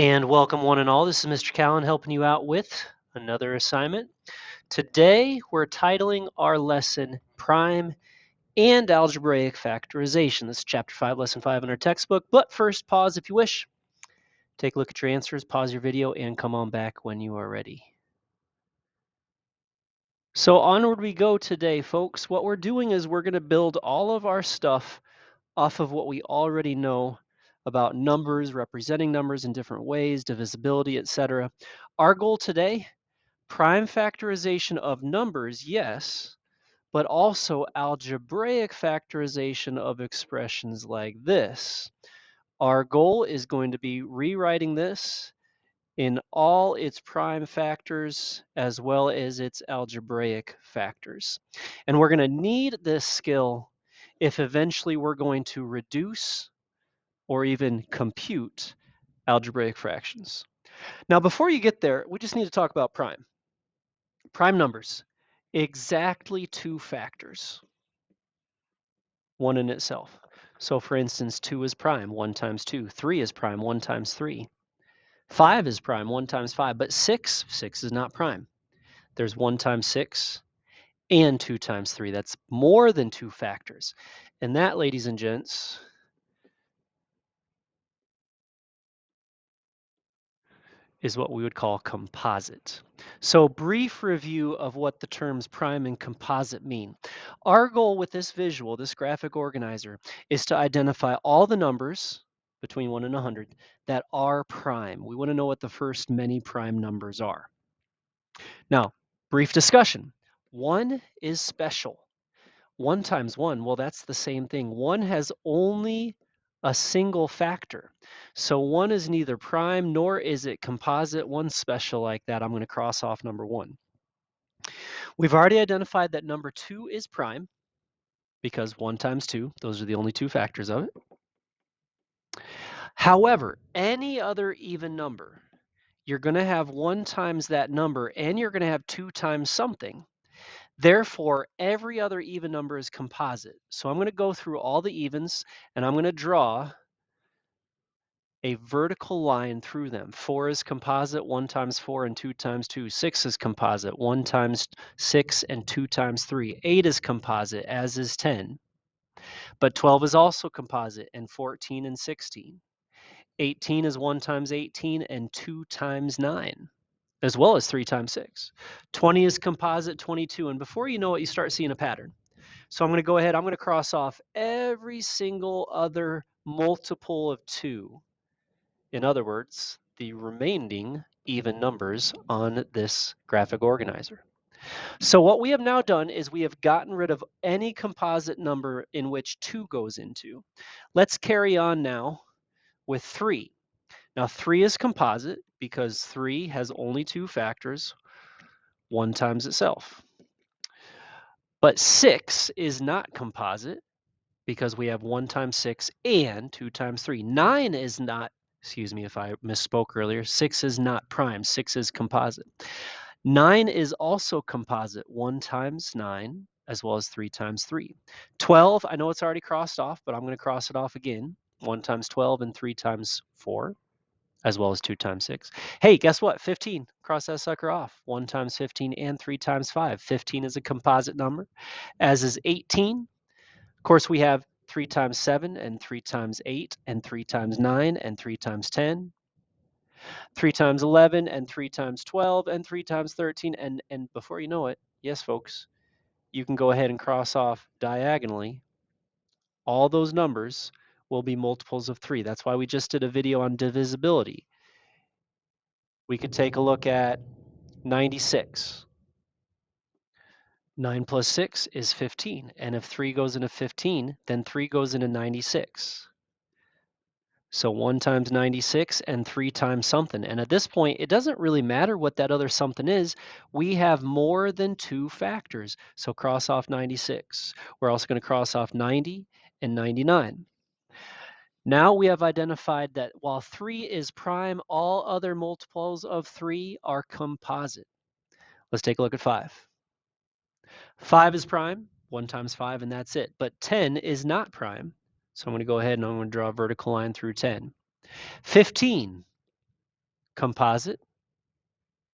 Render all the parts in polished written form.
And welcome one and all. This is Mr. Callen helping you out with another assignment. Today we're titling our lesson Prime and Algebraic Factorization. This is Chapter 5, Lesson 5 in our textbook. But first, pause if you wish. Take a look at your answers, pause your video, and come on back when you are ready. So onward we go today, folks. What we're doing is we're going to build all of our stuff off of what we already know about numbers, representing numbers in different ways, divisibility, etc. Our goal today, prime factorization of numbers, yes, but also algebraic factorization of expressions like this. Our goal is going to be rewriting this in all its prime factors as well as its algebraic factors. And we're going to need this skill if eventually we're going to reduce or even compute algebraic fractions. Now, before you get there, we just need to talk about prime. Prime numbers, exactly two factors, one in itself. So for instance, 2 is prime, 1 times 2. 3 is prime, 1 times 3. 5 is prime, 1 times 5. But 6 is not prime. There's 1 times 6 and 2 times 3. That's more than two factors. And that, ladies and gents, is what we would call composite. So brief review of what the terms prime and composite mean. Our goal with this visual, this graphic organizer, is to identify all the numbers between 1 and 100 that are prime. We want to know what the first many prime numbers are. Now, brief discussion. 1 is special. 1 times 1, well, that's the same thing. 1 has only a single factor. So 1 is neither prime nor is it composite. 1's special like that. I'm going to cross off number 1. We've already identified that number 2 is prime because 1 times 2, those are the only two factors of it. However, any other even number, you're going to have 1 times that number and you're going to have 2 times something. Therefore, every other even number is composite. So I'm going to go through all the evens and I'm going to draw a vertical line through them. 4 is composite, 1 times 4 and 2 times 2. 6 is composite, 1 times 6 and 2 times 3. 8 is composite, as is 10. But 12 is also composite, and 14 and 16. 18 is 1 times 18 and 2 times 9, as well as 3 times 6. 20 is composite, 22. And before you know it, you start seeing a pattern. So I'm going to go ahead, I'm going to cross off every single other multiple of 2. In other words, the remaining even numbers on this graphic organizer. So what we have now done is we have gotten rid of any composite number in which 2 goes into. Let's carry on now with 3. Now 3 is composite because 3 has only 2 factors, 1 times itself. But 6 is not composite because we have 1 times 6 and 2 times 3. 9 is not, excuse me if I misspoke earlier, 6 is not prime, 6 is composite. 9 is also composite, 1 times 9 as well as 3 times 3. 12, I know it's already crossed off, but I'm going to cross it off again. 1 times 12 and 3 times 4 as well as 2 times 6. Hey, guess what? 15, cross that sucker off. 1 times 15 and 3 times 5. 15 is a composite number, as is 18. Of course, we have 3 times 7 and 3 times 8 and 3 times 9 and 3 times 10. 3 times 11 and 3 times 12 and 3 times 13. And before you know it, yes, folks, you can go ahead and cross off diagonally. All those numbers will be multiples of 3. That's why we just did a video on divisibility. We could take a look at 96. 9 plus 6 is 15. And if 3 goes into 15, then 3 goes into 96. So 1 times 96 and 3 times something. And at this point, it doesn't really matter what that other something is. We have more than 2 factors. So cross off 96. We're also going to cross off 90 and 99. Now we have identified that while 3 is prime, all other multiples of 3 are composite. Let's take a look at 5. 5 is prime, 1 times 5, and that's it. But 10 is not prime. So I'm going to go ahead and I'm going to draw a vertical line through 10. 15 composite,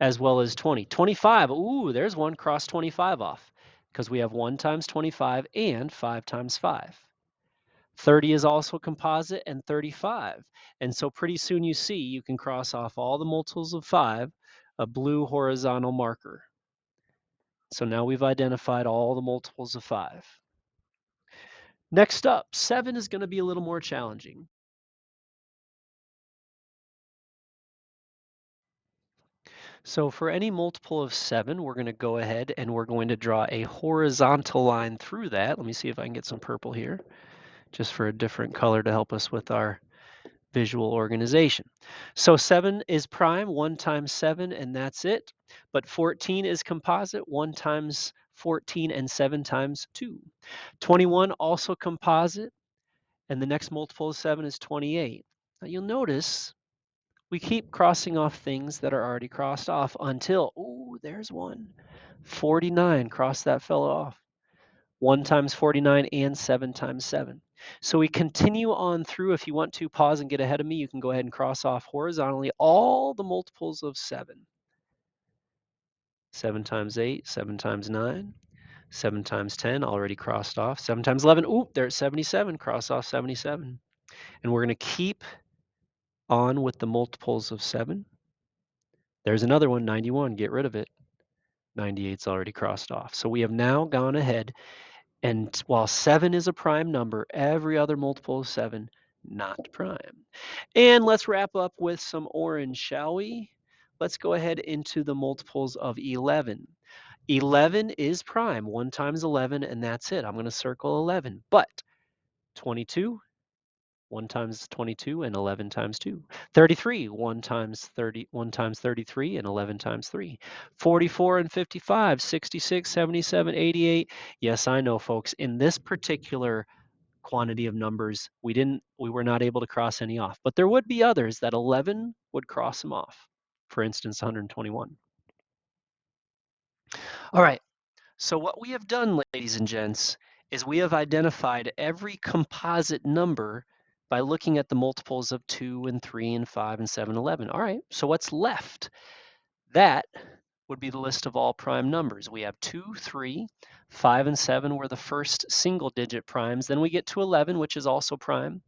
as well as 20. 25, ooh, there's one, cross 25 off, because we have 1 times 25 and 5 times 5. 30 is also composite, and 35. And so pretty soon you see you can cross off all the multiples of 5, a blue horizontal marker. So now we've identified all the multiples of 5. Next up, 7 is going to be a little more challenging. So for any multiple of 7, we're going to go ahead and we're going to draw a horizontal line through that. Let me see if I can get some purple here, just for a different color to help us with our visual organization. So 7 is prime, 1 times 7, and that's it. But 14 is composite, 1 times 14 and 7 times 2. 21 also composite, and the next multiple of 7 is 28. Now you'll notice we keep crossing off things that are already crossed off until, ooh, there's one. 49, cross that fellow off. 1 times 49 and 7 times 7. So we continue on through. If you want to pause and get ahead of me, you can go ahead and cross off horizontally all the multiples of 7. 7 times 8, 7 times 9, 7 times 10, already crossed off. 7 times 11, ooh, there's 77, cross off 77. And we're going to keep on with the multiples of 7. There's another one, 91, get rid of it. 98's already crossed off. So we have now gone ahead, and while 7 is a prime number, every other multiple of 7, not prime. And let's wrap up with some orange, shall we? Let's go ahead into the multiples of 11. 11 is prime, 1 times 11, and that's it. I'm going to circle 11. But 22, 1 times 22 and 11 times 2. 33, 1 times 33 and 11 times 3. 44 and 55, 66, 77, 88. Yes, I know, folks, in this particular quantity of numbers, we were not able to cross any off, but there would be others that 11 would cross them off. For instance, 121. All right. So what we have done, ladies and gents, is we have identified every composite number by looking at the multiples of 2 and 3 and 5 and 7, 11. All right, so what's left? That would be the list of all prime numbers. We have 2, 3, 5, and 7 were the first single-digit primes. Then we get to 11, which is also prime,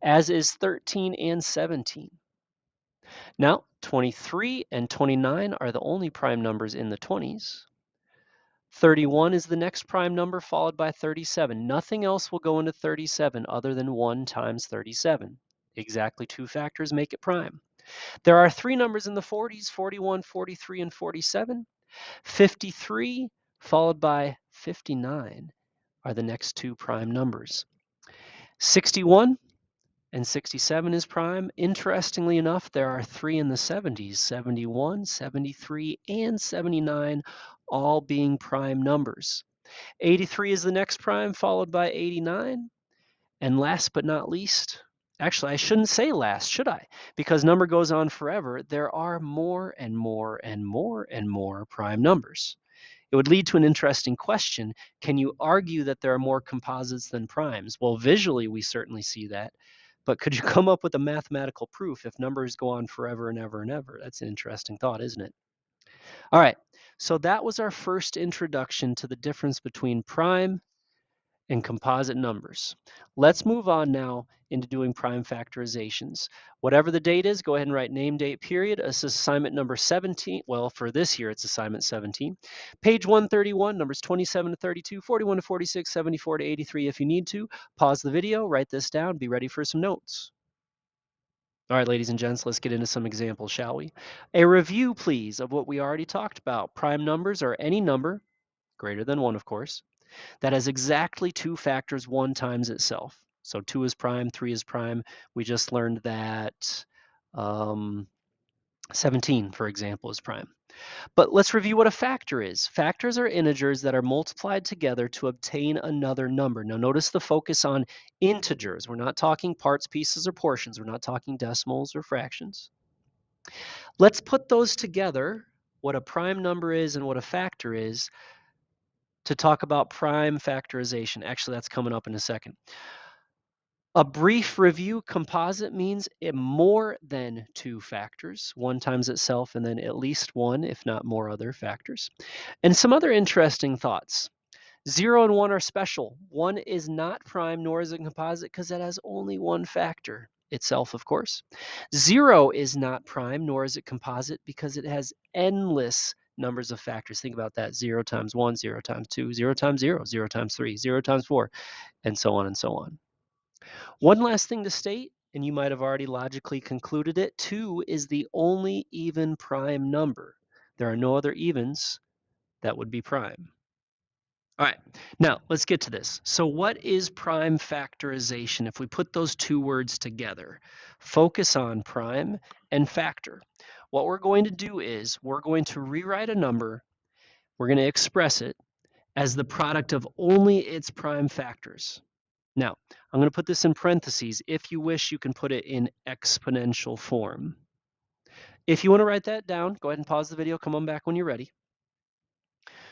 as is 13 and 17. Now, 23 and 29 are the only prime numbers in the 20s. 31 is the next prime number, followed by 37. Nothing else will go into 37 other than 1 times 37. Exactly 2 factors make it prime. There are 3 numbers in the 40s, 41, 43, and 47. 53 followed by 59 are the next 2 prime numbers. 61 and 67 is prime. Interestingly enough, there are 3 in the 70s, 71, 73, and 79, all being prime numbers. 83 is the next prime, followed by 89. And last but not least, actually, I shouldn't say last, should I? Because number goes on forever. There are more and more and more and more prime numbers. It would lead to an interesting question. Can you argue that there are more composites than primes? Well, visually, we certainly see that. But could you come up with a mathematical proof if numbers go on forever and ever and ever? That's an interesting thought, isn't it? All right, so that was our first introduction to the difference between prime and composite numbers. Let's move on now into doing prime factorizations. Whatever the date is, go ahead and write name, date, period. This is assignment number 17. Well, for this year, it's assignment 17. Page 131, numbers 27 to 32, 41 to 46, 74 to 83 if you need to. Pause the video, write this down, be ready for some notes. All right, ladies and gents, let's get into some examples, shall we? A review, please, of what we already talked about. Prime numbers are any number, greater than 1, of course, that has exactly 2 factors 1 times itself. So 2 is prime, 3 is prime. We just learned that 17, for example, is prime. But let's review what a factor is. Factors are integers that are multiplied together to obtain another number. Now notice the focus on integers. We're not talking parts, pieces, or portions. We're not talking decimals or fractions. Let's put those together, what a prime number is and what a factor is, to talk about prime factorization. Actually, that's coming up in a second. A brief review, composite means more than two factors, one times itself and then at least one, if not more other factors. And some other interesting thoughts. 0 and 1 are special. 1 is not prime, nor is it composite, because it has only one factor, itself, of course. 0 is not prime, nor is it composite, because it has endless numbers of factors. Think about that. 0 times 1, 0 times 2, 0 times 0, 0 times 3, 0 times 4, and so on and so on. One last thing to state, and you might have already logically concluded it, 2 is the only even prime number. There are no other evens that would be prime. All right, now let's get to this. So what is prime factorization? If we put those two words together, focus on prime and factor. What we're going to do is we're going to rewrite a number, we're going to express it as the product of only its prime factors. Now, I'm going to put this in parentheses. If you wish, you can put it in exponential form. If you want to write that down, go ahead and pause the video, come on back when you're ready.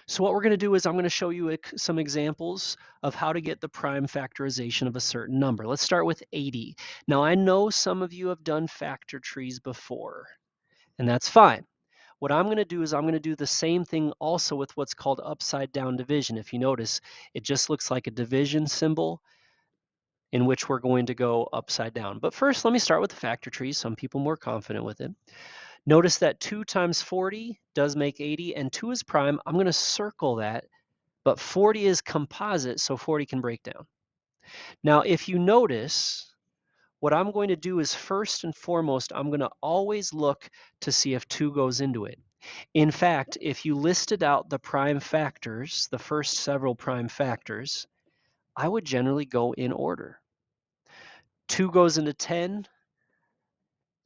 So what we're going to do is I'm going to show you some examples of how to get the prime factorization of a certain number. Let's start with 80. Now I know some of you have done factor trees before, and that's fine. What I'm going to do is I'm going to do the same thing also with what's called upside down division. If you notice, it just looks like a division symbol in which we're going to go upside down. But first, let me start with the factor tree. Some people more confident with it. Notice that 2 times 40 does make 80, and 2 is prime. I'm going to circle that, but 40 is composite, so 40 can break down. Now, if you notice, what I'm going to do is first and foremost, I'm going to always look to see if 2 goes into it. In fact, if you listed out the prime factors, the first several prime factors, I would generally go in order. 2 goes into 10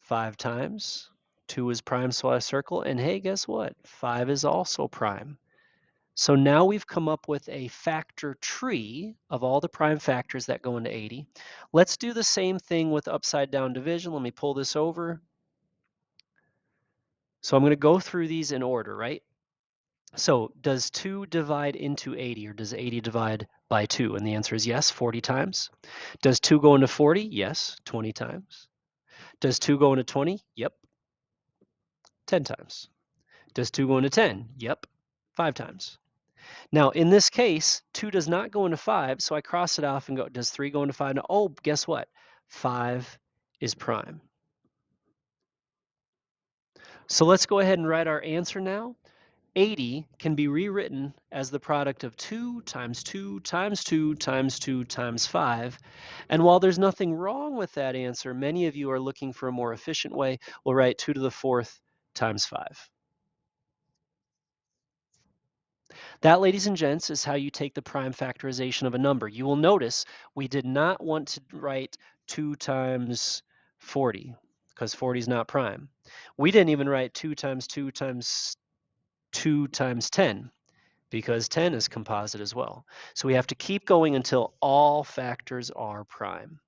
5 times. 2 is prime, so I circle. And hey, guess what? 5 is also prime. So now we've come up with a factor tree of all the prime factors that go into 80. Let's do the same thing with upside down division. Let me pull this over. So I'm going to go through these in order, right? So does 2 divide into 80, or does 80 divide by 2? And the answer is yes, 40 times. Does 2 go into 40? Yes, 20 times. Does 2 go into 20? Yep, 10 times. Does 2 go into 10? Yep, 5 times. Now, in this case, 2 does not go into 5, so I cross it off and go, does 3 go into 5? No. Oh, guess what? 5 is prime. So let's go ahead and write our answer now. 80 can be rewritten as the product of 2 times 2 times 2 times 2 times 5. And while there's nothing wrong with that answer, many of you are looking for a more efficient way. We'll write 2 to the 4th times 5. That, ladies and gents, is how you take the prime factorization of a number. You will notice we did not want to write 2 times 40 because 40 is not prime. We didn't even write 2 times 2 times 2 times 10 because 10 is composite as well. So we have to keep going until all factors are prime.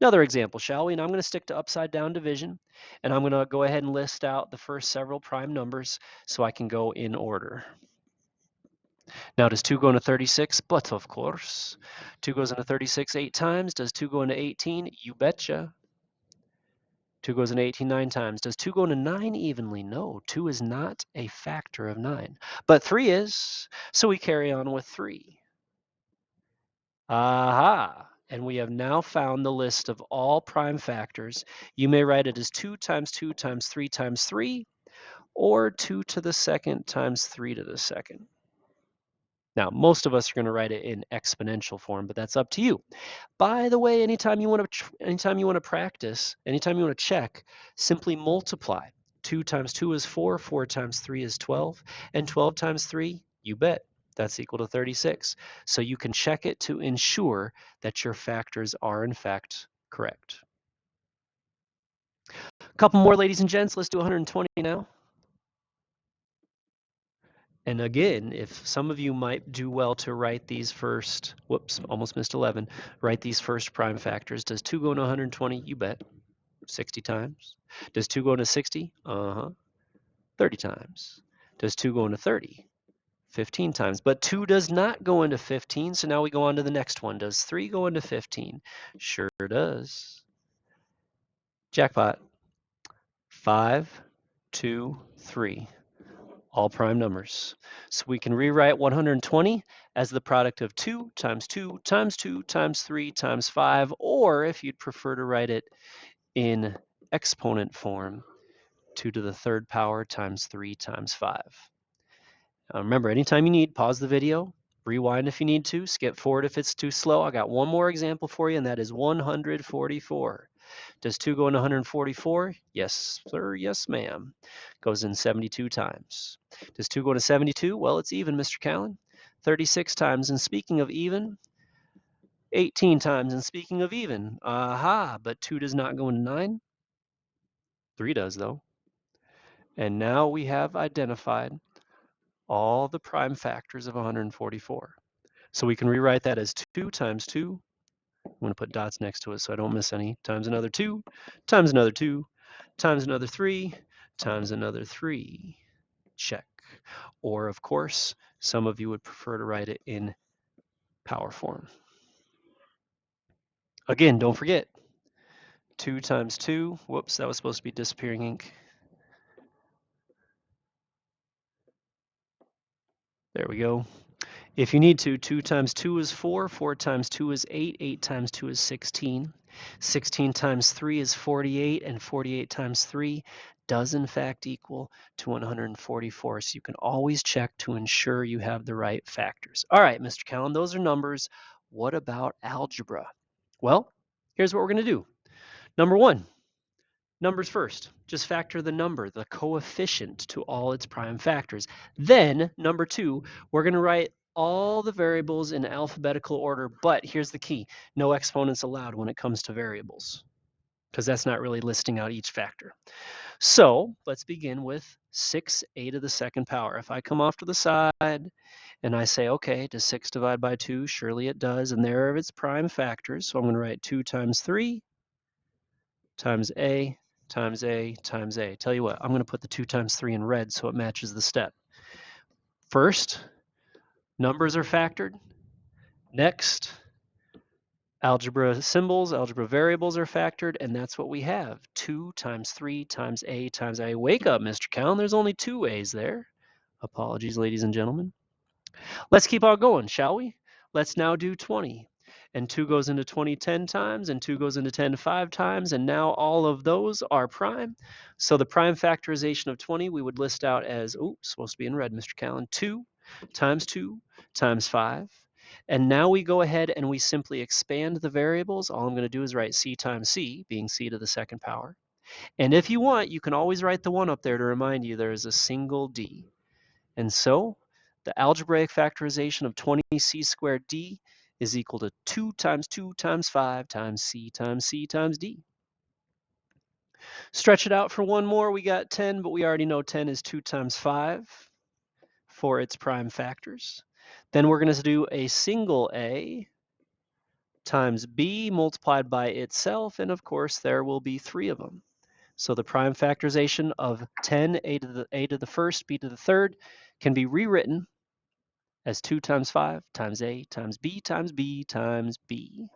Another example, shall we? And I'm going to stick to upside down division, and I'm going to go ahead and list out the first several prime numbers so I can go in order. Now, does 2 go into 36? But of course. 2 goes into 36 8 times. Does 2 go into 18? You betcha. 2 goes into 18 9 times. Does 2 go into 9 evenly? No, 2 is not a factor of 9. But 3 is, so we carry on with 3. Aha! And we have now found the list of all prime factors. You may write it as 2 times 2 times 3 times 3, or 2 to the second times 3 to the second. Now, most of us are going to write it in exponential form, but that's up to you. By the way, anytime you want to practice, anytime you want to check, simply multiply. 2 times 2 is 4, 4 times 3 is 12, and 12 times 3, you bet, that's equal to 36. So you can check it to ensure that your factors are in fact correct. A couple more, ladies and gents. Let's do 120 now. And again, if some of you might do well to write these first, whoops, almost missed 11, write these first prime factors. Does 2 go into 120? You bet, 60 times. Does 2 go into 60? 30 times. Does 2 go into 30? 15 times. But 2 does not go into 15, so now we go on to the next one. Does 3 go into 15? Sure does. Jackpot. 5, 2, 3. All prime numbers. So we can rewrite 120 as the product of 2 times 2 times 2 times 3 times 5, or if you'd prefer to write it in exponent form, 2 to the third power times 3 times 5. Remember, anytime you need, pause the video, rewind if you need to, skip forward if it's too slow. I got one more example for you, and that is 144. Does 2 go into 144? Yes, sir. Yes, ma'am. Goes in 72 times. Does 2 go into 72? Well, it's even, Mr. Callan. 36 times. And speaking of even, 18 times. And speaking of even, aha, but 2 does not go into 9. 3 does, though. And now we have identified all the prime factors of 144. So we can rewrite that as 2 times 2. I'm going to put dots next to it so I don't miss any. Times another 2, times another 2, times another 3, times another 3. Check. Or, of course, some of you would prefer to write it in power form. Again, don't forget, 2 times 2. Whoops, that was supposed to be disappearing ink. There we go. If you need to, 2 times 2 is 4, 4 times 2 is 8, 8 times 2 is 16. 16 times 3 is 48, and 48 times 3 does in fact equal to 144. So you can always check to ensure you have the right factors. All right, Mr. Callan, those are numbers. What about algebra? Well, here's what we're going to do. Number one, numbers first. Just factor the number, the coefficient, to all its prime factors. Then, number two, we're going to write all the variables in alphabetical order, but here's the key. No exponents allowed when it comes to variables, because that's not really listing out each factor. So let's begin with 6a to the second power. If I come off to the side and I say, okay, does 6 divide by 2? Surely it does, and there are its prime factors. So I'm going to write 2 times 3 times a times a times a. Tell you what, I'm going to put the 2 times 3 in red so it matches the step. First, numbers are factored. Next, algebra symbols, algebra variables are factored, and that's what we have. 2 times 3 times a times a. Wake up, Mr. Callan, there's only 2 a's there. Apologies, ladies and gentlemen. Let's keep on going, shall we? Let's now do 20. And 2 goes into 20 10 times, and 2 goes into 10 5 times, and now all of those are prime. So the prime factorization of 20 we would list out as, supposed to be in red, Mr. Callan, 2 times 5. And now we go ahead and we simply expand the variables. All I'm going to do is write c times c, being c to the second power. And if you want, you can always write the 1 up there to remind you there is a single d. And so the algebraic factorization of 20c squared d is equal to 2 times 2 times 5 times c times d. Stretch it out for one more. We got 10, but we already know 10 is 2 times 5 for its prime factors. Then we're going to do a single a times b multiplied by itself, and of course there will be 3 of them. So the prime factorization of 10, a to the first, b to the third, can be rewritten as 2 times 5 times a times b times b times b.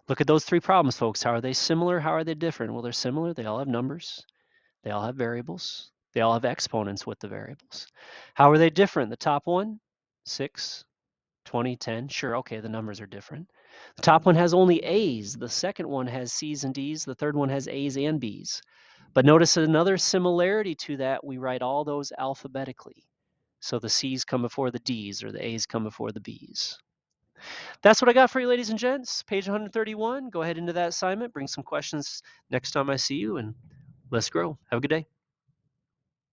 Look at those 3 problems, folks. How are they similar? How are they different? Well, they're similar. They all have numbers. They all have variables. They all have exponents with the variables. How are they different? The top one, 6, 20, 10. Sure, okay, the numbers are different. The top one has only A's. The second one has C's and D's. The third one has A's and B's. But notice another similarity to that, we write all those alphabetically. So the C's come before the D's, or the A's come before the B's. That's what I got for you, ladies and gents. Page 131. Go ahead into that assignment. Bring some questions next time I see you, and let's grow. Have a good day.